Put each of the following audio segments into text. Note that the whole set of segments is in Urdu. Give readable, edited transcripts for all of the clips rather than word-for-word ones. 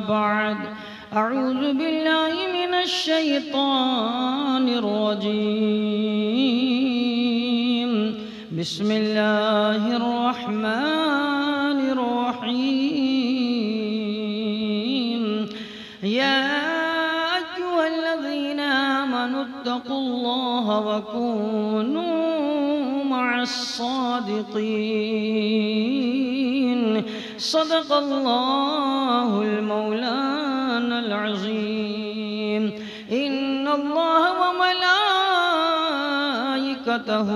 بعد أعوذ بالله من الشيطان الرجيم بسم الله الرحمن الرحيم يا أيها الذين آمنوا اتقوا الله وكونوا مع الصادقين صدق الله المولانا العظيم إن الله وملائكته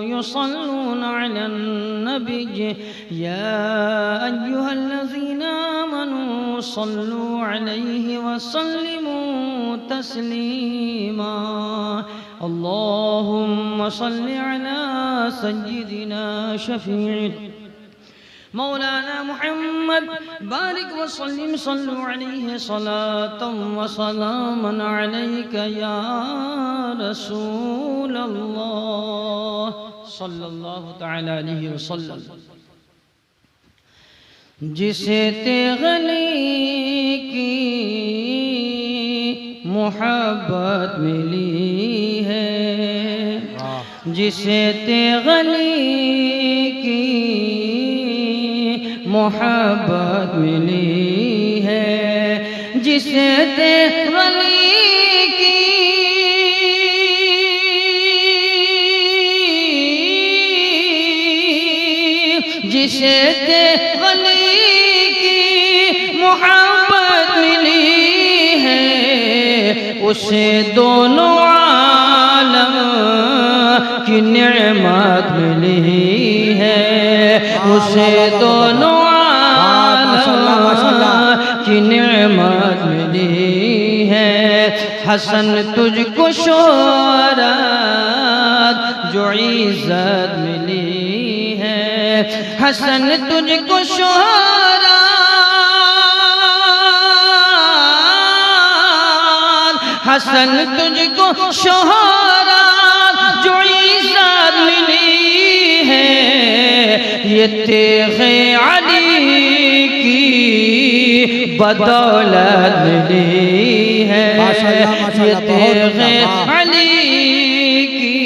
يصلون على النبي يا أيها الذين آمنوا صلوا عليه وسلموا تسليما اللهم صل على سيدنا شفيع مولانا محمد بارك وسلم صلوا عليه صلاة وسلاما عليك يا رسول الله صلی اللہ تعالی علیہ وسلم جسے تغلی کی محبت ملی ہے جسے تغلی کی محبت ملی ہے جسے تغلی کی جسے تغلی کی محبت ملی ہے اسے دونوں عالم کی نعمت ملی ہے اسے دونوں کی نعمت ملی ہے حسن تجھ کو شہرت جو عزت ملی ہے حسن تجھ کو شہرت حسن تجھ کو شہرت جو عزت ملی ہے یہ تیغ علی کی بدولت ملی ہے یہ تیغ علی کی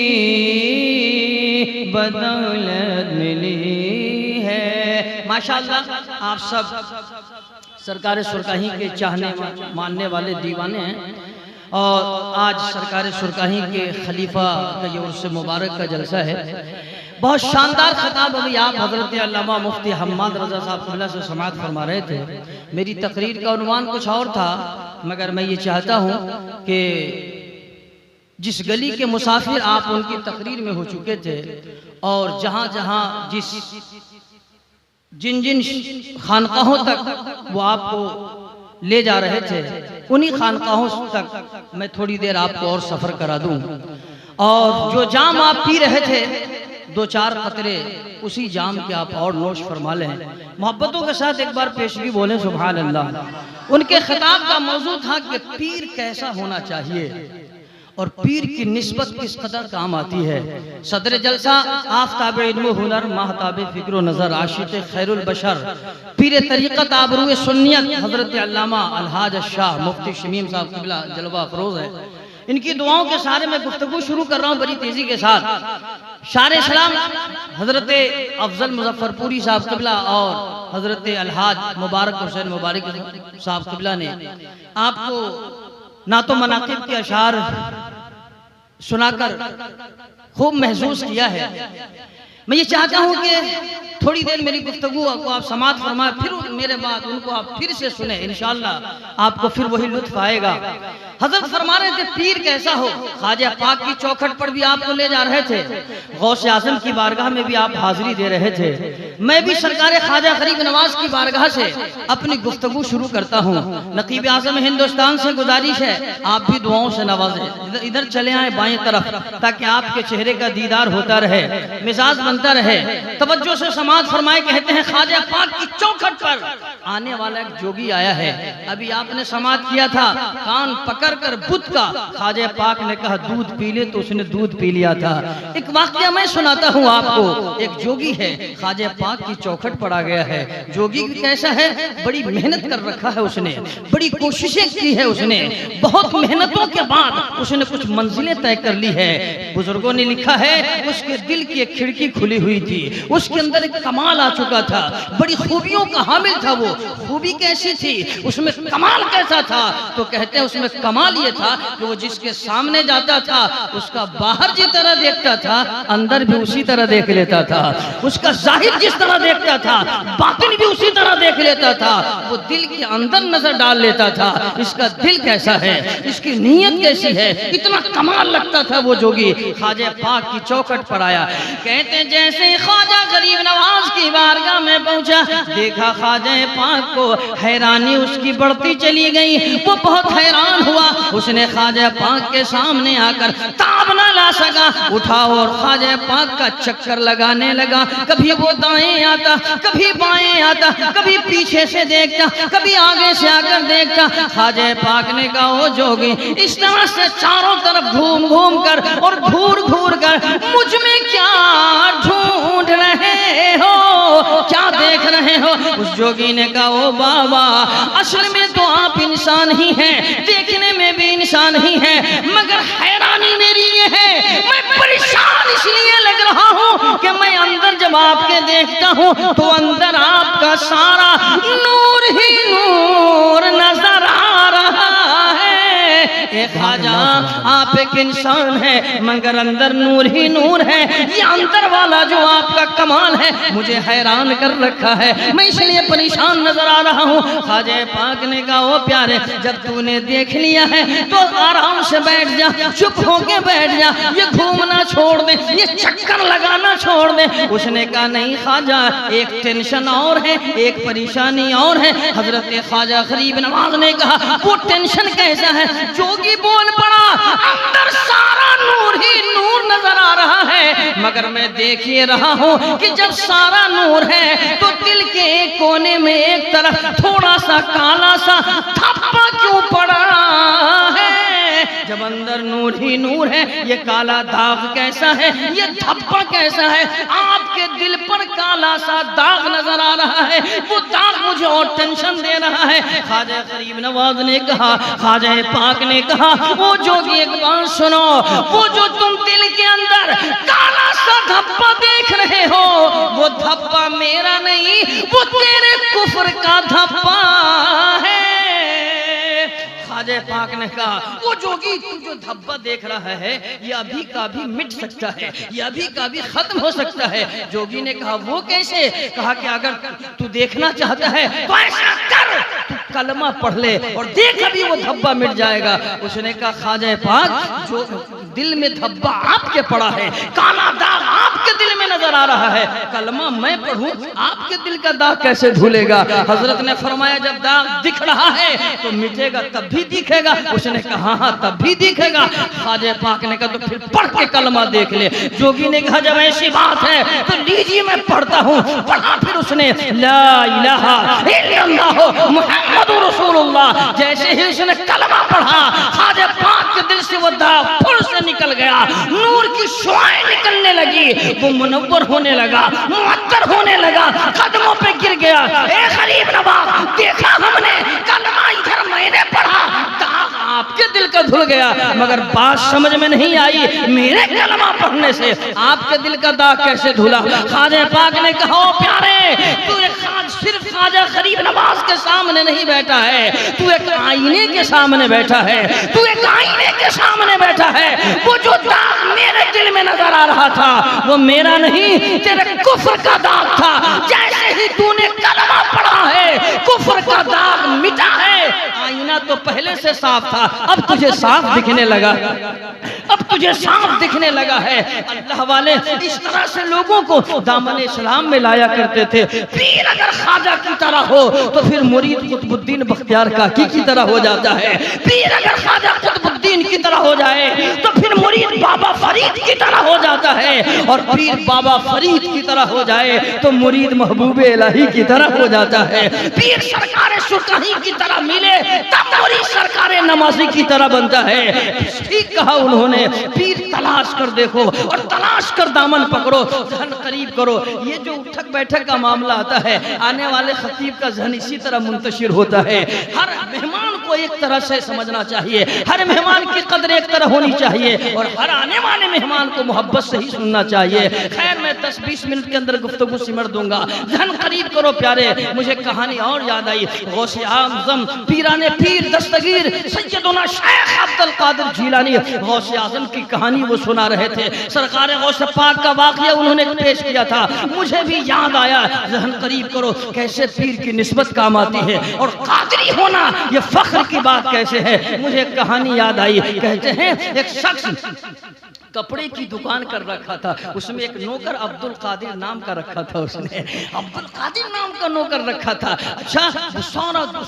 بدولت ملی ہے ماشاءاللہ آپ سب سرکار سرکاہی کے چاہنے ماننے والے دیوانے ہیں اور آج سرکار سرکاہی کے خلیفہ کا یہ عرس مبارک کا جلسہ ہے بہت شاندار خطاب ابھی آپ حضرت علامہ مفتی حماد رضا صاحب قبلہ سے سماعت فرما رہے تھے میری تقریر کا عنوان کچھ اور تھا مگر میں یہ چاہتا ہوں کہ جس گلی کے مسافر آپ ان کی تقریر میں ہو چکے تھے اور جہاں جہاں جن خانقاہوں تک وہ آپ کو لے جا رہے تھے انہی خانقاہوں تک میں تھوڑی دیر آپ کو اور سفر کرا دوں اور جو جام آپ پی رہے تھے دو چار قطرے اسی جام کے آپ اور نوش فرما لیں محبتوں کے ساتھ ایک بار پیشگی بولیں سبحان اللہ ان کے خطاب کا موضوع تھا کہ پیر کیسا ہونا چاہیے اور پیر کی نسبت کس قدر کام آتی ہے صدر جلسہ آفتاب علم و ہنر ماہتاب فکر و نظر عاشق خیر البشر پیر طریقت آبرو سنیت حضرت علامہ الحاج الشاہ مفتی شمیم صاحب قبلہ جلوہ افروز ہے ان کی دعاؤں کے سارے میں گفتگو شروع کر رہا ہوں بڑی تیزی کے ساتھ شار اسلام حضرت افضل مظفر پوری صاحب قبلہ اور حضرت الحاج مبارک حسین مبارک صاحب قبلہ نے آپ کو نعت و مناقب کے اشعار سنا کر خوب محسوس کیا ہے میں یہ چاہتا ہوں کہ تھوڑی دیر میری گفتگو کو آپ سماعت فرمائیں پھر میرے بعد ان کو آپ پھر سے سنیں انشاءاللہ آپ کو پھر وہی لطف آئے گا حضرت فرما رہے تھے پیر کیسا ہو خواجہ پاک کی چوکھٹ پر بھی آپ کو لے جا رہے تھے غوث اعظم کی بارگاہ میں بھی آپ حاضری دے رہے تھے میں بھی سرکار خواجہ غریب نواز کی بارگاہ سے اپنی گفتگو شروع کرتا ہوں نقیب اعظم ہندوستان سے گزارش ہے آپ بھی دعاؤں سے نوازیں ادھر چلے آئیں بائیں طرف تاکہ آپ کے چہرے کا دیدار ہوتا رہے مزاج جانتا رہے، توجہ سے سماعت فرمائے۔ کہتے ہیں خواجہ پاک کی چوکھٹ پر آنے والا ایک جوگی آیا ہے۔ ابھی آپ نے سماعت کیا تھا، کان پکڑ کر بت کا خواجہ پاک نے کہا دودھ پی لے، تو اس نے دودھ پی لیا تھا۔ ایک واقعہ میں سناتا ہوں آپ کو۔ ایک جوگی ہے، خواجہ پاک کی چوکھٹ پر آ گیا ہے۔ جوگی کیسا ہے؟ بڑی محنت کر رکھا ہے اس نے، بڑی کوششیں کی ہے اس نے، بہت محنتوں کے بعد اس نے کچھ منزلیں طے کر لی ہے۔ بزرگوں نے لکھا ہے اس کے دل کی ایک کھڑکی کھلی ہوئی تھی، اس کے اندر ایک کمال آ چکا تھا، بڑی خوبیوں کا حامل تھا۔ وہ خوبی کیسی تھی، اس میں کمال کیسا تھا؟ تو کہتے ہیں اس میں کمال یہ تھا کہ وہ جس کے سامنے جاتا تھا اس کا باہر جس طرح دیکھتا تھا اندر بھی اسی طرح دیکھ لیتا تھا، اس کا ظاہر جس طرح دیکھتا تھا باطن بھی اسی طرح دیکھ لیتا تھا، وہ دل کے اندر نظر ڈال لیتا تھا اس کا دل کیسا ہے، اس کی نیت کیسی ہے، اتنا کمال لگتا تھا وہ جوگی۔ خواجہ پاک کی چوکھٹ پر آیا، کہتے ہیں جیسے خواجہ غریب نواز کی بارگاہ میں پہنچا، دیکھا خواجہ پاک کو، حیرانی اس کی بڑھتی چلی گئی، وہ بہت حیران ہوا۔ اس نے خواجہ پاک کے سامنے آ کر تاب نہ لا سکا، اٹھا اور خواجہ پاک کا چکر لگانے لگا، کبھی وہ دائیں آتا، کبھی بائیں آتا، کبھی پیچھے سے دیکھتا، کبھی آگے سے آ کر دیکھتا۔ خواجہ پاک نے کہا وہ جوگی اس طرح سے چاروں طرف گھوم گھوم کر اور گھور گھور کر مجھ میں کیا ڈھونڈ رہے ہو، کیا دیکھ رہے ہو؟ اس جوگی نے کہا او بابا اصل میں تو آپ انسان ہی ہیں، دیکھنے میں بھی انسان ہی ہیں، مگر حیرانی میری یہ ہے میں پریشان اس لیے لگ رہا ہوں کہ میں اندر جب آپ کے دیکھتا ہوں تو اندر آپ کا سارا نور ہی نور نظر آ رہا ہے۔ اے خواجہ آپ ایک انسان ہے مگر اندر نور ہی نور ہے، یہ اندر والا جو آپ کا کمال ہے مجھے حیران کر رکھا ہے، میں اس لیے پریشان نظر آ رہا ہوں۔ خواجہ پاک نے کہا او پیارے جب تو نے دیکھ لیا ہے تو آرام سے بیٹھ جا، چپ ہو کے بیٹھ جا، یہ گھومنا چھوڑ دے، یہ چکر لگانا چھوڑ دے۔ اس نے کہا نہیں خواجہ ایک ٹینشن اور ہے، ایک پریشانی اور ہے۔ حضرت خواجہ غریب نواز نے کہا وہ ٹینشن کیسا ہے؟ جوگی بول پڑا اندر سارا نور ہی نور نظر آ رہا ہے، مگر میں دیکھ یہ رہا ہوں کہ جب سارا نور ہے تو دل کے ایک کونے میں ایک طرف تھوڑا سا کالا سا دھبا کیوں پڑا ہے؟ جب اندر نور ہی نور ہے یہ کالا داغ کیسا ہے، یہ دھبا کیسا ہے؟ آپ کے دل پر کالا سا داغ نظر آ رہا ہے، وہ داغ مجھے اور ٹینشن دے رہا ہے۔ خواجہ غریب نواز نے کہا، خواجہ پاک نے کہا وہ جوگی ایک بات سنو، وہ جو تم دل کے اندر کالا سا دھبا دیکھ رہے ہو وہ دھبا میرا نہیں، وہ تیرے کفر کا دھبا ہے۔ خواجہ پاک نے کہا وہ جوگی تو جو دھبا دیکھ رہا ہے یہ ابھی کا بھی مٹ سکتا ہے، یہ ابھی کا بھی ختم ہو سکتا ہے۔ جوگی نے کہا وہ کیسے؟ کہا کہ اگر تو دیکھنا چاہتا ہے تو ایسا کر، تو کلمہ پڑھ لے اور دیکھ ابھی وہ دھبا مٹ جائے گا۔ اس نے کہا خواجہ پاک جو دل میں دھبا آپ کے پڑا ہے، کالا داغ آپ کے دل میں نظر آ رہا ہے، کلمہ میں پڑھوں آپ کے دل کا داغ کیسے دھلے گا؟ حضرت نے فرمایا جب داغ دکھ رہا ہے تو مٹے گا تب بھی دکھے گا۔ اس نے کہا ہاں تب بھی دکھے گا۔ خواجہ پاک نے کہا تو پھر پڑھ کے کلمہ دیکھ لے۔ جوگی نے کہا جب ایسی بات ہے تو لیجیے میں پڑھتا ہوں۔ پڑھا پھر اس نے لا الہ الا اللہ محمد رسول اللہ، جیسے ہی اس نے کلمہ پڑھا خواجہ پاک کے دل سے وہ داغ پھر سے نکل گیا، نور کی شعائیں نکلنے لگی، وہ منور ہونے لگا، معطر ہونے لگا، قدموں پہ گر گیا۔ اے غریب نواز دیکھا ہم نے کلمہ ادھر میں نے پڑھا، داغ آپ کے دل کا دھل گیا، مگر بات سمجھ میں نہیں آئی میرے کلمہ پڑھنے سے آپ کے دل کا داغ کیسے دھلا؟ خواجہ پاک نے کہا او پیارے تو ایک صرف خواجہ غریب نواز کے سامنے نہیں بیٹھا ہے، تو ایک آئینے کے سامنے بیٹھا ہے، تو ایک آئینے کے سامنے بیٹھا ہے۔ وہ جو داغ میرے دل میں نظر آ رہا تھا وہ میرا نہیں تیرے کفر کا داغ تھا، جیسے ہی تو نے کلمہ پڑھا ہے کفر کا داغ مٹا ہے۔ آئینہ تو پہلے سے صاف تھا، اب تجھے صاف دکھنے لگا، اب تجھے صاف دکھنے لگا ہے۔ اللہ والے اس طرح سے لوگوں کو دامن اسلام میں لایا کرتے تھے۔ پیر اگر خواجہ کی طرح ہو تو پھر مرید قطب الدین بختیار کاکی کی طرح ہو جاتا ہے، پیر اگر خواجہ قطب الدین کی طرح ہو جائے تو پھر مرید بابا فرید کی طرح ہو جاتا جاتا ہے، اور پیر بابا فرید کی طرح ہو جائے تو مرید محبوب الہی کی طرح ہو جاتا ہے۔ پیر سرکار سلطانی کی طرح ملے تب مرید سرکار نمازی کی طرح بنتا ہے۔ ٹھیک کہا انہوں نے، پیر تلاش کر دیکھو اور تلاش کر دامن پکڑو، ذہن قریب کرو۔ یہ جو اٹھک بیٹھک کا معاملہ آتا ہے، آنے والے خطیب کا ذہن اسی طرح منتشر ہوتا ہے۔ ہر مہمان کو ایک طرح سے سمجھنا چاہیے، ہر مہمان کی قدر ایک طرح ہونی چاہیے، اور ہر آنے والے مہمان کو محبت سے ہی سننا چاہیے۔ خیر میں 10-20 منٹ کے اندر گفتگو سمٹ دوں گا، ذہن قریب کرو پیارے۔ مجھے کہانی اور یاد آئی، غوث اعظم پیران پیر دستگیر سیدنا شیخ عبد القادر جیلانی غوث اعظم کی کہانی وہ سنا رہے تھے۔ سرکار غوث پاک کا واقعہ انہوں نے پیش کیا تھا، مجھے بھی یاد آیا۔ ذہن قریب کرو، کیسے پیر کی نسبت کام آتی ہے، اور قادری ہونا یہ فخر کی بات کیسے ہے۔ مجھے ایک کہانی یاد آئی، کہتے ہیں ایک شخص کپڑے کی دکان کر رکھا تھا، اس میں ایک نوکر عبد القادر نام کا رکھا تھا، اس نے عبد القادر نام کا نوکر رکھا تھا۔ اچھا،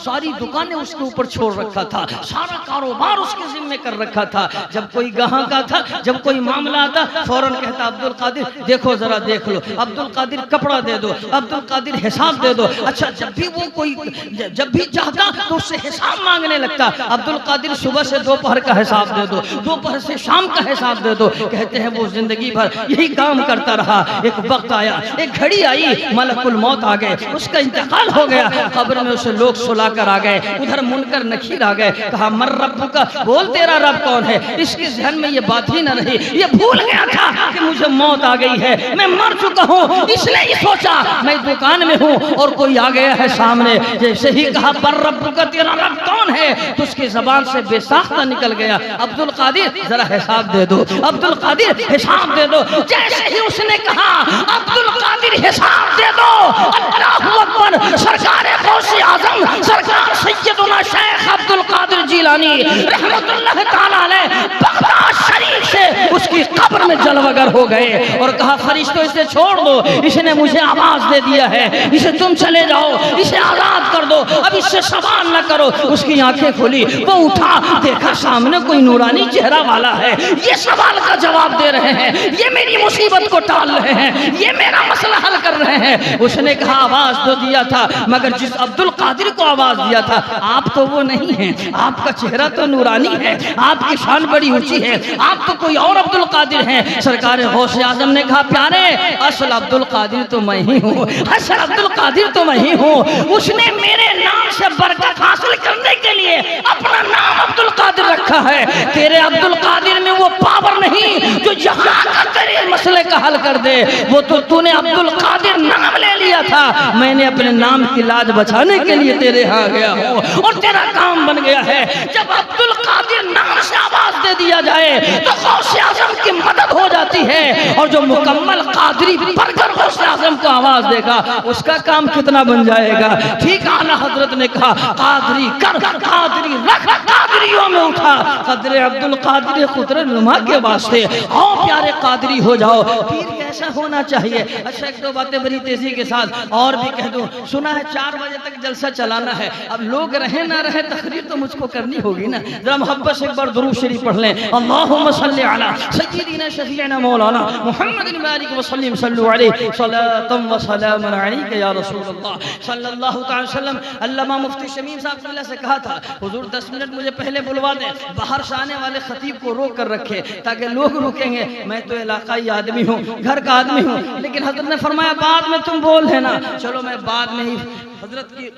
ساری دکانیں اس کے اوپر چھوڑ رکھا تھا، سارا کاروبار اس کے ذمہ کر رکھا تھا۔ جب کوئی گاہک آتا، جب کوئی معاملہ آتا، فوراً کہتا عبد القادر دیکھو ذرا دیکھ لو، عبد القادر کپڑا دے دو، عبد القادر حساب دے دو۔ اچھا، جب بھی چاہتا تو اس سے حساب مانگنے لگتا، عبد القادر صبح سے دوپہر کا حساب دے دو، دوپہر سے شام کا حساب دے دو۔ کہتے ہیں وہ زندگی بھر یہی کام کرتا رہا۔ ایک وقت آیا، ایک گھڑی آئی، ملک الموت آ گئے، اس کا انتقال ہو گیا۔ قبر میں اسے لوگ سلا کر آ گئے، ادھر منکر نکیر آ گئے، کہا مر رب کا، بول تیرا رب کون ہے۔ اس کے ذہن میں یہ بات ہی نہ رہی، یہ بھول گیا تھا کہ مجھے موت آ گئی ہے، میں مر چکا ہوں۔ اس نے یہ سوچا میں دکان میں ہوں اور کوئی آ گیا ہے سامنے، جیسے ہی کہا پر رب کا، تیرا رب کون ہے، تو اس کی زبان سے بے ساختہ نکل گیا عبد القادر ذرا حساب دے دو، عبد القادر حساب دے دو۔ جیسے ہی اس نے کہا عبد القادر حساب دے دو، اللہ اکبر، سرکار غوث اعظم سرکار سیدنا شیخ عبد القادر جیلانی رحمت اللہ تعالی علیہ بغداد شریف سے اس کی قبر میں جلوگر ہو گئے، اور کہا فرشتوں اسے چھوڑ دو، اس نے مجھے آواز دے دیا ہے، اسے تم چلے جاؤ، اسے آزاد کر دو، اب اس سے سوال نہ کرو۔ اس کی آنکھیں کھلی، وہ اٹھا، دیکھا سامنے کوئی نورانی چہرہ والا ہے، یہ سوال کا جواب دے رہے ہیں، یہ میری مصیبت کو ٹال رہے ہیں، یہ میرا مسئلہ حل کر رہے ہیں۔ اس نے کہا آواز تو دیا تھا، مگر جس عبد القادر کو آواز دیا تھا آپ تو وہ نہیں ہیں، آپ کا چہرہ تو نورانی ہے، آپ کی شان بڑی اونچی ہے، آپ تو کوئی اور عبد القادر ہیں۔ سرکار غوث اعظم نے کہا پیارے، اصل عبد القادر تو میں ہی ہوں، اصل عبد القادر تو میں ہی ہوں۔ اس نے میرے نام سے برکت حاصل کرنے کے لیے اپنا نام عبد القادر رکھا ہے، تیرے عبد القادر میں وہ پاور نہیں جو یہاں کا تیرے مسئلے کا حل کر دے، وہ تو نے عبد القادر نام لے لیا تھا، میں نے اپنے نام کی لاج بچانے کے لیے تیرے ہاں گیا ہوں، اور تیرا کام بن گیا ہے۔ جب عبد القادر نام سے آواز دے دیا جائے تو غوث اعظم کی مدد ہو جاتی ہے، اور جو مکمل قادری بن کر غوث اعظم کو آواز دے گا اس کا کام کتنا بن جائے گا۔ ٹھیک اعلیٰ حضرت نے کہا قادری کر، قادری رکھ، قادریوں میں اٹھا، قدر عبد القادر قدرت نما کے واسطے آؤ پیارے قادری ہو جاؤ۔ پیر کیسا ہونا چاہیے؟ اچھا ایک دو باتیں بڑی تیزی کے ساتھ اور بھی کہہ دوں، سنا ہے 4 بجے تک جلسہ چلانا ہے، اب لوگ رہے نہ رہے تقریر تو مجھ کو کرنی ہوگی نا، ذرا محبت سے ایک بار درود شریف پڑھ لیں، اللہم صلی علی سیدنا شفیعنا مولانا محمد بارک وسلم، صلو علیہ صلاۃ و سلام علیک یا رسول اللہ صلی اللہ تعالی وسلم۔ علامہ مفتی شمیم صاحب اللہ سے کہا تھا حضور 10 منٹ مجھے پہلے بلوا دیں، باہر سے آنے والے خطیب کو روک کر رکھے تاکہ لوگ رکیں گے، میں تو علاقائی آدمی ہوں، گھر کا آدمی ہوں، لیکن حضرت نے فرمایا بعد میں تم بول دینا، چلو میں بعد میں ہی حضرت کی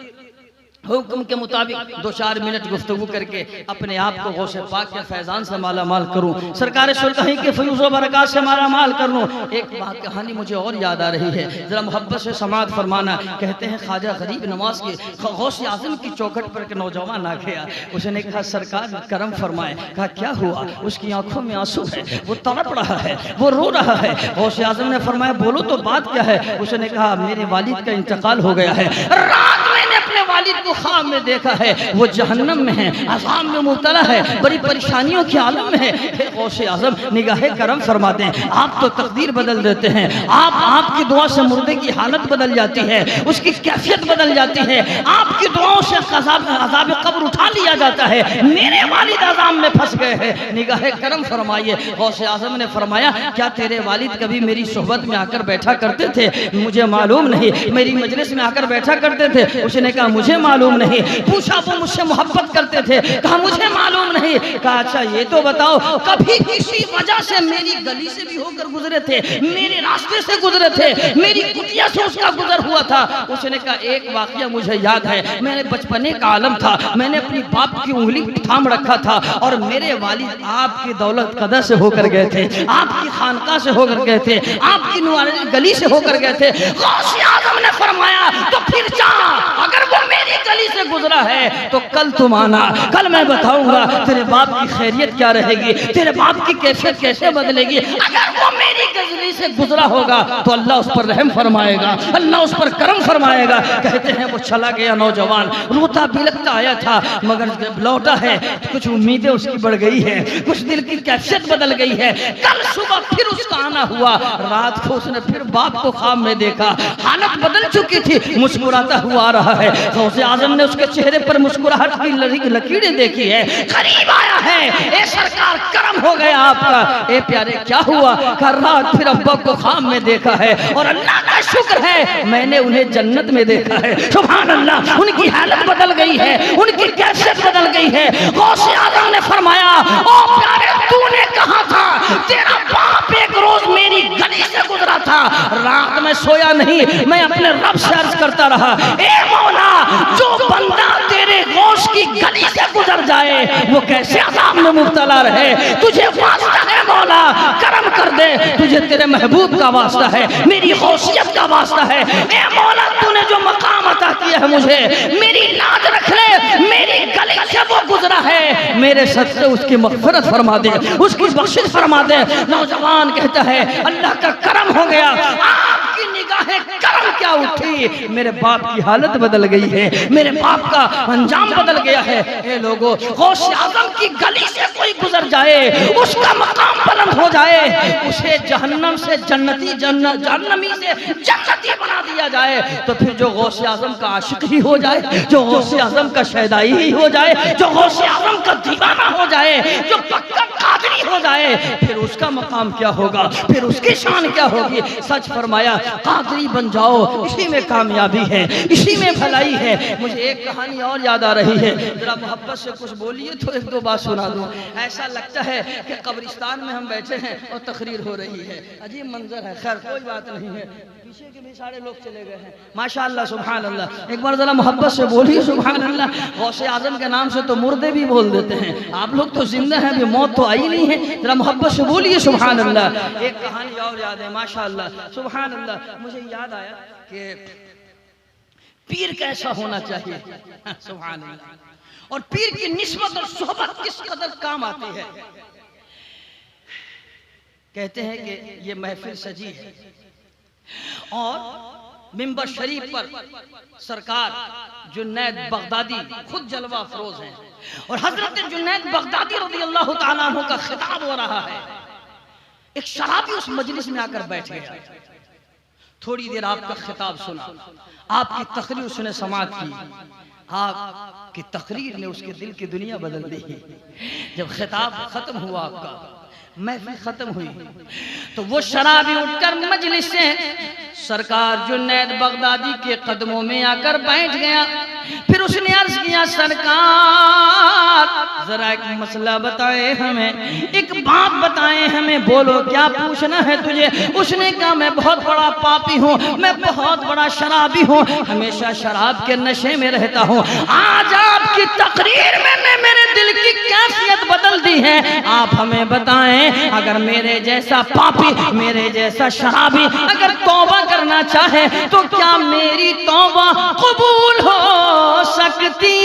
حکم کے مطابق 2-4 منٹ گفتگو کر کے اپنے آپ کو غوث پاک کے فیضان سے مالا مال کروں، سرکار سلطانی کے فیوز و برکات سے مالا مال کروں۔ ایک بات کہانی مجھے اور یاد آ رہی ہے، ذرا محبت سے سماعت فرمانا۔ کہتے ہیں خواجہ غریب نواز کے غوث اعظم کی چوکھٹ پر ایک نوجوان آ گیا، اس نے کہا سرکار کرم فرمائے۔ کہا کیا ہوا؟ اس کی آنکھوں میں آنسو ہے، وہ تڑپ رہا ہے، وہ رو رہا ہے۔ غوث اعظم نے فرمایا بولو تو بات کیا ہے؟ اس نے کہا میرے والد کا انتقال ہو گیا ہے، رات میں نے اپنے والد کو خواب میں دیکھا ہے وہ جہنم میں ہے، عذاب میں مبتلا ہے، بڑی پریشانیوں کے عالم میں ہے۔ غوث اعظم نگاہ کرم فرماتے ہیں، آپ تو تقدیر بدل دیتے ہیں، آپ کی دعا سے مردے کی حالت بدل جاتی ہے، اس کی کیفیت بدل جاتی ہے، آپ کی دعاؤں سے عذاب قبر اٹھا لیا جاتا ہے۔ میرے والد عذاب میں پھنس گئے ہیں، نگاہ کرم فرمائیے۔ غوث اعظم نے فرمایا کیا تیرے والد کبھی میری صحبت میں آ کر بیٹھا کرتے تھے؟ مجھے معلوم نہیں۔ میری مجلس میں آ کر بیٹھا کرتے تھے؟ اس نے کہا مجھے معلوم نہیں۔ پوچھا وہ مجھ سے محبت کرتے تھے؟ کہا مجھے معلوم نہیں۔ کہا اچھا یہ تو بتاؤ کبھی کسی وجہ سے میری گلی سے بھی ہو کر گزرے تھے، میرے راستے سے گزرے تھے، میری کٹیا سے اس کا گزر ہوا تھا؟ اس نے کہا ایک واقعہ مجھے یاد ہے، میں نے بچپنے کا عالم تھا، میں نے اپنی باپ کی انگلی تھام رکھا تھا اور میرے والد آپ کی دولت قدر سے ہو کر گئے تھے، آپ کی خانقاہ سے ہو کر گئے تھے، آپ کی نوارنی گلی سے ہو کر گئے تھے۔ غوث اعظم نے فرمایا تو پھر چاہ اگر وہ میری گلی سے گزرا ہے تو کل تم آنا، کل میں بتاؤں گا تیرے باپ کی خیریت کیا رہے گی، تیرے باپ کی کیفیت کیسے بدلے گی۔ اگر وہ میری گلی سے گزرا ہوگا تو اللہ اس پر رحم فرمائے گا، اللہ اس پر کرم فرمائے گا۔ کہتے ہیں وہ چلا گیا نوجوان، روتا بلکتا آیا تھا، مگر جب لوٹا ہے کچھ امیدیں اس کی بڑھ گئی ہے، کچھ دل کی کیفیت بدل گئی ہے۔ کل صبح پھر اس کا آنا ہوا، رات کو اس نے پھر باپ کو خواب میں دیکھا، حالت بدل چکی تھی، مسکراتا ہوا آ رہا ہے۔ غوث اعظم نے اس کے چہرے پر مسکراہٹ کی لکیریں دیکھی ہے، قریب آیا ہے، اے سرکار کرم ہو گیا آپ کا۔ اے پیارے کیا ہوا؟ کہ رات پھر ابا کو خواب میں دیکھا ہے اور اللہ کا شکر ہے میں نے انہیں جنت میں دیکھا ہے۔ سبحان اللہ، ان کی حالت بدل گئی ہے، ان کی کیفیت بدل گئی ہے۔ غوث اعظم نے فرمایا او پیارے تو نے کہا تھا تیرا باپ ایک روز میری گلی سے گزرا تھا، رات میں سویا نہیں، میں اپنے رب سے عرض کرتا رہا اے مولا جو بندہ تیرے غوث کی گلی سے گزر جائے وہ کیسے عذاب میں مبتلا رہے، تجھے واسطہ ہے مولا کرم کر دے، تجھے تیرے محبوب کا واسطہ ہے، میری غوثیت کا واسطہ ہے، اے مولا تو نے جو مقام عطا کیا ہے مجھے، میری لاج رکھ لے، میری گلی سے وہ گزرا ہے، میرے صدقے اس کی مغفرت فرما دے، اس کی بخشش فرما دے۔ نوجوان کہتا ہے اللہ کا کرم ہو گیا، آپ کی نگاہ کرم کیا اٹھی، میرے باپ کی حالت بدل گئی ہے، میرے باپ کا انجام بدل گیا ہے۔ اے لوگو غوث اعظم کی گلی سے کوئی گزر جائے، اس کا مقام بلند ہو جائے، اسے جہنم سے جنتی جہنمی سے جنتی بنا دیا جائے، تو پھر جو غوث اعظم کا عاشق ہی ہو جائے، جو غوث اعظم کا شیدائی ہی ہو جائے، جو غوث اعظم کا دیوانہ ہو جائے، جو پکا قادری ہو جائے، پھر اس کا مقام کیا ہوگا، پھر اس کی شان کیا ہوگی۔ سچ فرمایا قادری بن جاؤ، اسی میں کامیابی ہے، اسی میں بھلائی ہے۔ مجھے ایک کہانی اور یاد آ رہی ہے، ذرا محبت سے کچھ بولیے تو ایک دو بات سنا دوں۔ ایسا لگتا ہے کہ قبرستان میں ہم بیٹھے ہیں اور تقریر ہو رہی ہے، عجیب منظر ہے، خیر کوئی بات نہیں ہے، پیچھے کے بھی سارے لوگ چلے گئے ہیں، ماشاءاللہ سبحان اللہ۔ ایک بار ذرا محبت سے بولیے سبحان اللہ۔ غوث اعظم کے نام سے تو مردے بھی بول دیتے ہیں، آپ لوگ تو زندہ ہیں، ابھی موت تو آئی نہیں ہے، ذرا محبت سے بولیے سبحان اللہ۔ ایک کہانی اور یاد ہے ماشاءاللہ سبحان اللہ، مجھے یاد آیا کہ پیر کیسا ہونا چاہیے، سبحان اللہ، اور پیر کی نسبت اور صحبت کس قدر کام آتی ہے۔ کہتے ہیں کہ یہ محفل سجی ہے اور منبر شریف پر سرکار جنید بغدادی خود جلوہ افروز ہیں اور حضرت جنید بغدادی رضی اللہ تعالیٰ عنہ کا خطاب ہو رہا ہے۔ ایک شرابی اس مجلس میں آ کر بیٹھ گیا، تھوڑی دیر آپ کا خطاب سنا، آپ کی تقریر اس نے سماعت کی، آپ کی تقریر نے اس کے دل کی دنیا بدل دی۔ جب خطاب ختم ہوا آپ کا، محفل ختم ہوئی، تو وہ شرابی اٹھ کر مجلس سے سرکار جنید بغدادی کے قدموں میں آ کر بیٹھ گیا۔ پھر اس نے عرض کیا سرکار ذرا ایک مسئلہ بتائے ہمیں، ایک بات بتائیں ہمیں، بولو کیا پوچھنا ہے تجھے۔ اس نے کہا میں بہت بڑا پاپی ہوں، میں بہت بڑا شرابی ہوں، ہمیشہ شراب کے نشے میں رہتا ہوں، آج آپ کی تقریر میں نے میرے دل کی کیفیت بدل دی ہے، آپ ہمیں بتائیں اگر میرے جیسا پاپی، میرے جیسا شرابی اگر توبہ کرنا چاہے تو کیا میری توبہ قبول ہو سکتی سکتی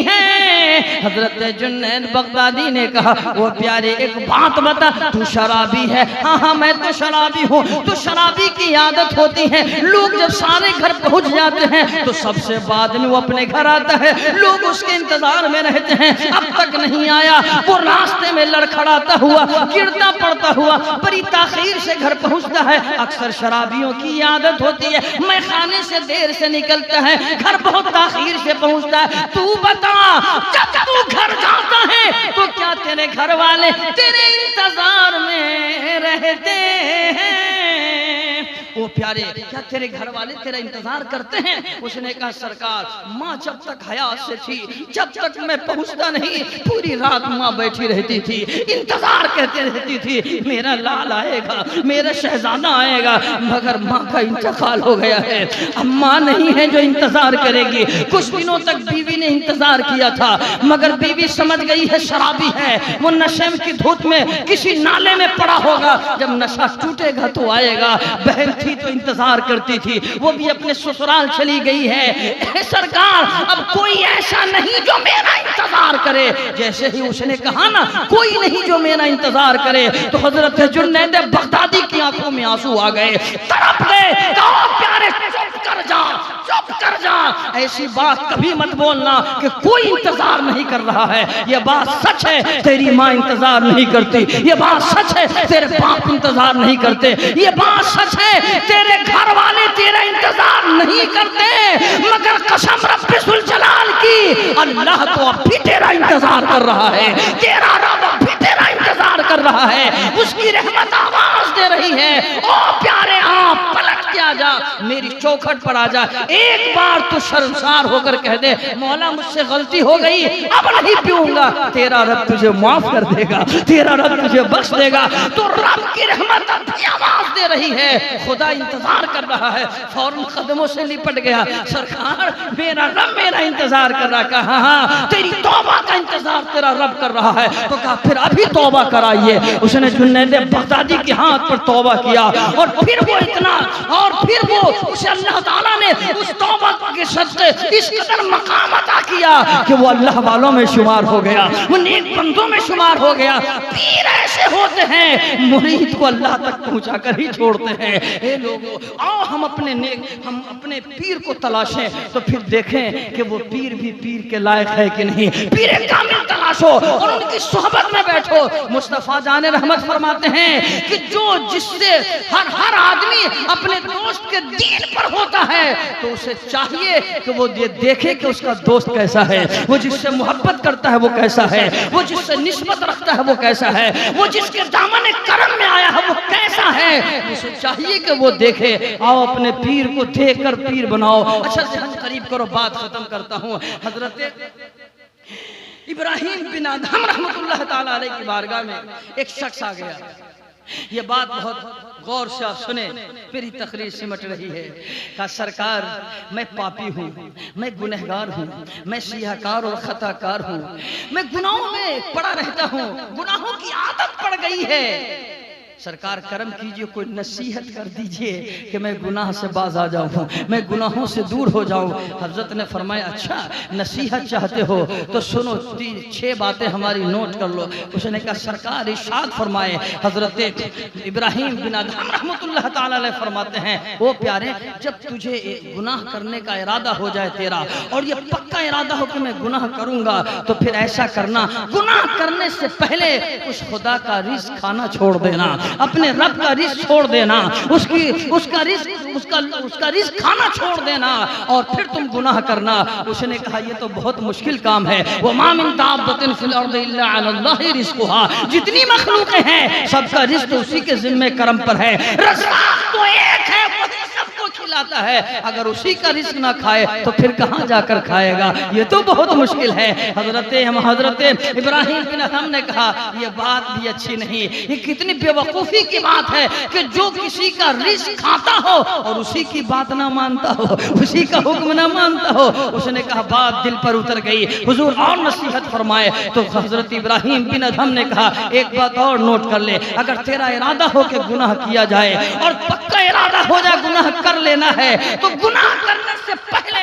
ہے۔ حضرت جنید بغدادی نے کہا وہ پیارے ایک بات بتا، تو شرابی ہے؟ ہاں ہاں میں تو شرابی ہوں۔ تو شرابی کی عادت ہوتی ہے لوگ جب سارے گھر پہنچ جاتے ہیں تو سب سے بعد میں وہ اپنے گھر آتا ہے، لوگ اس کے انتظار میں رہتے ہیں، اب تک نہیں آیا۔ وہ راستے میں لڑکھڑاتا ہوا، گرتا پڑتا ہوا، بڑی تاخیر سے گھر پہنچتا ہے۔ اکثر شرابیوں کی عادت ہوتی ہے میں خانے سے دیر سے نکلتا ہے، گھر بہت تاخیر سے پہنچتا ہے۔ تو بتا جب تو گھر جاتا ہے تو کیا تیرے گھر والے تیرے انتظار میں رہتے ہیں؟ وہ پیارے کیا تیرے گھر والے تیرا انتظار کرتے ہیں؟ اس نے کہا سرکار ماں جب تک حیات سے تھی، جب تک میں پہنچتا نہیں پوری رات ماں بیٹھی رہتی تھی، انتظار کرتے رہتی تھی میرا لال آئے گا، میرا شہزادہ آئے گا، مگر ماں کا انتقال ہو گیا ہے، اب ماں نہیں ہے جو انتظار کرے گی۔ کچھ دنوں تک بیوی نے انتظار کیا تھا مگر بیوی سمجھ گئی ہے شرابی ہے، وہ نشے کی دھوت میں کسی نالے میں پڑا ہوگا، جب نشہ ٹوٹے گا تو آئے گا۔ بہن تھی تو انتظار کرتی تھی، وہ بھی اپنے سسرال چلی گئی ہے۔ اے سرکار اب کوئی ایسا نہیں جو میرا انتظار کرے۔ جیسے ہی اس نے کہا نا کوئی نہیں جو میرا انتظار کرے تو حضرت جنید بغدادی کی آنکھوں میں آنسو آ گئے، تڑپ گئے۔ کہا پیارے چپ کر جا، چپ کر جا، ایسی بات کبھی مت بولنا کہ کوئی انتظار نہیں کر رہا ہے۔ یہ بات سچ ہے تیری ماں انتظار نہیں کرتی، یہ بات سچ ہے تیرے باپ انتظار نہیں کرتے، یہ بات سچ ہے تیرے گھر والے تیرا انتظار نہیں کرتے، مگر قسم رب ذوالجلال کی اللہ تو اب بھی تیرا انتظار کر رہا ہے، تیرا رب اب بھی تیرا انتظار کر رہا ہے، اس کی رحمت آواز دے رہی ہے او پیارے آپ پلٹ کے آ جا، میری چوکھٹ پر آ جا، ایک بار تو شرمسار ہو کر کہہ دے مولا مجھ سے غلطی ہو گئی اب نہیں پیوں گا، تیرا رب تجھے معاف کر دے گا، تیرا رب تجھے بخش دے گا۔ تو رب کی رحمت اب بھی آواز دے رہی ہے، خدا انتظار کر رہا ہے۔ فوراً قدموں سے لپٹ گیا، سرکار میرا رب میرا انتظار کر رہا۔ کہا ہاں تیری توبہ کا انتظار تیرا رب کر رہا ہے۔ تو کہا پھر ابھی توبہ کرائیے۔ اس نے جنید بغدادی کے ہاتھ پر توبہ کیا اور پھر وہ اتنا اور پھر وہ اسے اللہ تعالیٰ نے اس توبہ کے صدقے اس قدر مقام عطا کیا کہ وہ اللہ والوں میں شمار ہو گیا، وہ نیک بندوں میں شمار ہو گیا۔ پیر ایسے ہوتے ہیں مرید کو اللہ تک پہنچا کر ہی چھوڑتے ہیں۔ اے لوگو آؤ ہم اپنے پیر کو تلاشیں تو پھر دیکھیں کہ وہ پیر بھی پیر کے لائق ہے کہ نہیں۔ پیر کامل تلاشو اور ان کی صحبت میں بیٹھو۔ مصطفیٰ جان رحمت فرماتے ہیں کہ جس سے ہر آدمی اپنے دوست کے دین پر ہوتا ہے تو اسے چاہیے کہ وہ یہ دیکھے کہ اس کا دوست کیسا ہے، وہ جس سے محبت کرتا ہے وہ کیسا ہے، وہ جس سے نسبت رکھتا ہے وہ کیسا ہے، وہ جس کے دامن کرم میں آیا ہے وہ کیسا ہے، اسے چاہیے کہ وہ دیکھے۔ آؤ اپنے پیر کو دیکھ کر پیر بناؤ۔ اچھا ذہن قریب کرو، بات ختم کرتا ہوں۔ حضرت ابراہیم بن ادہم رحمت اللہ تعالیٰ علیہ کی بارگاہ میں ایک شخص آ گیا۔ یہ بات بہت غور سے آپ سنیں، میری تقریر سمٹ رہی ہے۔ کہا سرکار میں پاپی ہوں، میں گنہگار ہوں، میں سیاہ کار اور خطا کار ہوں، میں گناہوں میں پڑا رہتا ہوں، گناہوں کی عادت پڑ گئی ہے۔ سرکار کرم کیجئے کوئی نصیحت کر دیجئے کہ میں گناہ سے باز آ جاؤں، میں گناہوں سے دور ہو جاؤں۔ حضرت نے فرمایا اچھا نصیحت چاہتے ہو تو سنو 6 باتیں ہماری نوٹ کر لو۔ اس نے کہا سرکار ارشاد فرمائے۔ حضرت ابراہیم بن ادہم رحمت اللہ تعالیٰ علیہ فرماتے ہیں وہ پیارے جب تجھے گناہ کرنے کا ارادہ ہو جائے تیرا اور یہ پکا ارادہ ہو کہ میں گناہ کروں گا تو پھر ایسا کرنا گناہ کرنے سے پہلے اس خدا کا رزق کھانا چھوڑ دینا، اپنے رب کا رزق چھوڑ دینا، اس کا رزق کھانا چھوڑ دینا اور پھر تم گناہ کرنا۔ اس نے کہا یہ تو بہت مشکل کام ہے۔ وَمَا مِن دَابَّةٍ فِي الْأَرْضِ إِلَّا عَلَى اللَّهِ رِزْقُهَا، جتنی مخلوقیں ہیں سب کا رزق اسی کے ذمہ کرم پر ہے۔ رزاق تو ایک ہے، وہی سب کو کھلاتا ہے، اگر اسی کا رزق نہ کھائے تو پھر کہاں جا کر کھائے گا؟ یہ تو بہت مشکل ہے۔ حضرت ابراہیم بن ادہم نے کہا یہ بات بھی اچھی نہیں، یہ کتنی بے وقوفی کی بات ہے کہ جو کسی کا رزق کھاتا ہو اور اسی کی بات نہ مانتا ہو، اسی کا حکم نہ مانتا ہو۔ اس نے کہا بات دل پر اتر گئی، حضور اور نصیحت فرمائے۔ تو حضرت ابراہیم بن ادہم نے کہا ایک بات اور نوٹ کر لے، اگر تیرا ارادہ ہو کہ گناہ کیا جائے اور پکا ارادہ ہو جائے گناہ کر لینا ہے تو گناہ کرنے سے پہلے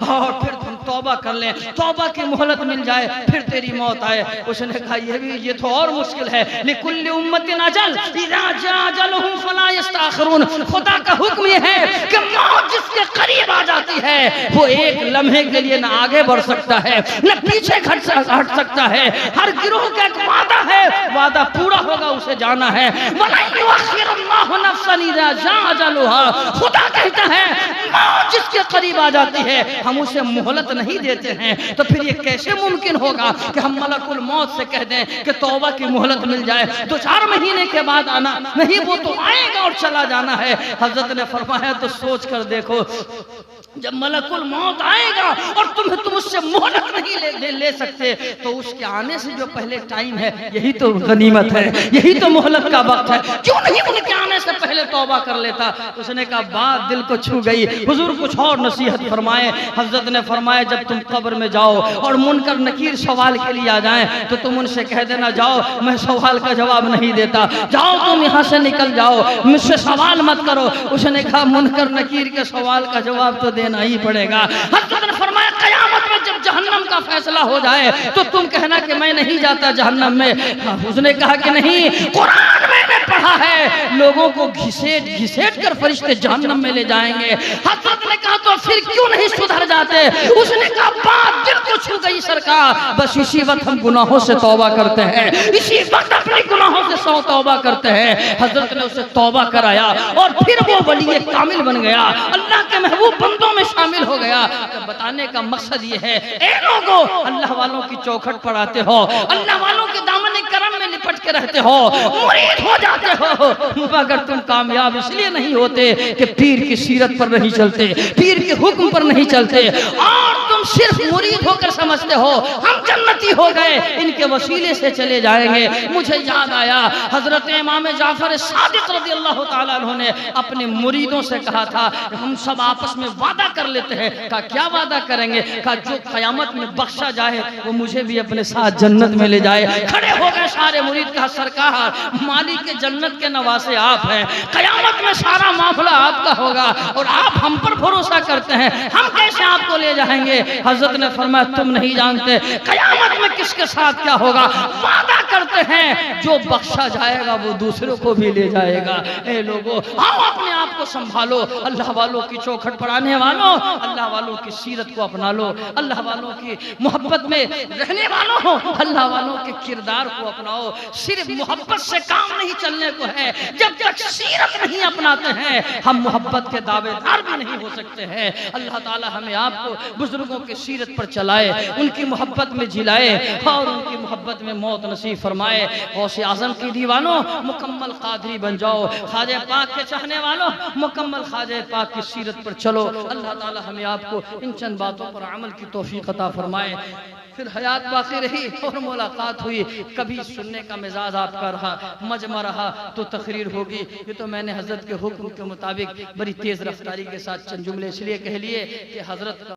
اور پھر ہم توبہ کر لیں, توبہ کی مہلت مل جائے, پھر تیری موت آئے. اس نے کہا یہ تو اور مشکل ہے. لِكُلِّ أُمَّةٍ أَجَلٌ إِذَا جَاءَ أَجَلُهُمْ فَلَا يَسْتَأْخِرُونَ. خدا کا حکم یہ ہے کہ موت جس کے قریب آ جاتی ہے وہ ایک لمحے کے لیے نہ آگے بڑھ سکتا ہے نہ پیچھے ہٹ سکتا ہے. ہر گروہ کا ایک وعدہ ہے, وعدہ پورا ہوگا, اسے جانا ہے. وَلَن يُؤَخِّرَ اللَّهُ نَفْسًا إِذَا جَاءَ أَجَلُهَا. خدا کہتا ہے موت جس کے قریب آ جاتی ہے ہم اسے مہلت نہیں دیتے ہیں. تو پھر یہ کیسے ممکن ہوگا کہ ہم ملک الموت سے کہہ دیں کہ توبہ کی مہلت مل جائے, 2-4 مہینے کے بعد آنا نہیں, وہ تو آئے گا اور چلا جانا ہے. حضرت نے فرمایا تو سوچ کر دیکھو, جب ملک الموت آئے گا اور تم اس سے مہلت نہیں لے سکتے تو اس کے آنے سے جو پہلے ٹائم ہے یہی تو غنیمت ہے, یہی تو مہلت کا وقت ہے. کیوں نہیں ان کے آنے سے پہلے توبہ کر لیتا؟ اس نے کہا بات دل کو چھو گئی. حضور کچھ اور نصیحت فرمائے. حضرت نے فرمایا جب تم قبر میں جاؤ اور منکر نکیر سوال کے لیے آ جائیں تو تم ان سے کہہ دینا جاؤ میں سوال کا جواب نہیں دیتا, جاؤ تم یہاں سے نکل جاؤ, مجھ سے سوال مت کرو. اس نے کہا منکر نکیر کے سوال کا جواب تو دینا ہی پڑے گا. حضرت نے فرمایا قیامت میں جب جہنم کا فیصلہ ہو جائے تو تم کہنا کہ میں نہیں جاتا جہنم میں. اس نے کہا کہ نہیں, قرآن میں نے پڑھا ہے لوگوں کو گھسیٹ کر فرشتے جہنم میں لے جائیں گے. حضرت نے کہا تو پھر کیوں نہیں سدھر جاتے؟ اس نے کہا بات دل کو چھو گئی سرکار, بس اسی وقت ہم گناہوں سے توبہ کرتے ہیں, اسی وقت اپنی گناہوں سے توبہ کرتے ہیں. حضرت نے اسے توبہ کرایا اور پھر وہ ولی کامل بن گیا, اللہ کے محبوب بندوں میں شامل ہو گیا. بتانے کا مقصد یہ ہے اے لوگو اللہ والوں کی چوکھٹ پر آتے ہو, اللہ والوں کے دامن کرم میں لپٹ کے رہتے ہو, مرید ہو جاتے ہو, مگر تم کامیاب اس لیے نہیں ہوتے کہ پیر کی سیرت پر نہیں چلتے, پیر کے حکم پر نہیں چلتے, اور تم صرف مرید ہو کر سمجھتے ہو ہم جنتی ہو گئے ان کے وسیلے سے چلے جائیں گے. مجھے یاد آیا حضرت امام جعفر صادق رضی اللہ تعالیٰ عنہ نے اپنے مریدوں سے کہا تھا ہم سب آپس میں وعدہ کر لیتے ہیں. کہا کیا وعدہ کریں گے؟ کہا جو قیامت میں بخشا جائے وہ مجھے بھی اپنے ساتھ جنت میں لے جائے. کھڑے ہو گئے سارے مرید. کہا سرکار مالک کے جنت کے نواسے آپ ہیں, قیامت میں سارا معاملہ آپ کا ہوگا اور آپ ہم پر بھروسہ کرتے ہیں, ہم کیسے آپ کو لے جائیں گے؟ حضرت نے فرمایا تم نہیں جانتے قیامت میں کس کے ساتھ کیا ہوگا. وعدہ کرتے ہیں جو بخشا جائے گا وہ دوسروں کو بھی لے جائے گا. اے لوگو آؤ اپنے آپ کو سنبھالو, اللہ والوں کی چوکھٹ پر آنے والوں, اللہ والوں کی سیرت کو اپنا لو, اللہ والوں کی محبت میں رہنے والوں, اللہ والوں کے کردار کو اپناؤ. صرف محبت سے کام نہیں چلنے کو ہے, جب تک سیرت نہیں اپناتے ہیں ہم محبت کے دعوے دار بھی نہیں ہو سکتے ہیں. اللہ تعالی ہمیں آپ کو بزرگوں کے سیرت پر چلائے, ان کی محبت میں جلائے اور ان کی محبت میں موت نصیب فرمائے. غوث اعظم کی دیوانوں مکمل قادری بن جاؤ, خواجہ پاک کے چاہنے والوں مکمل خواجہ پاک کی سیرت پر چلو. اللہ تعالی ہمیں آپ کو ان چند باتوں پر عمل کی توفیق عطا فرمائے. پھر حیات باقی رہی اور ملاقات ہوئی, کبھی سننے کا مزاج آپ کا رہا, مجمع رہا تو تقریر ہوگی. یہ تو میں نے حضرت کے حکم کے مطابق بڑی تیز رفتاری کے ساتھ چند جملے اس لیے کہہ لیے کہ حضرت کا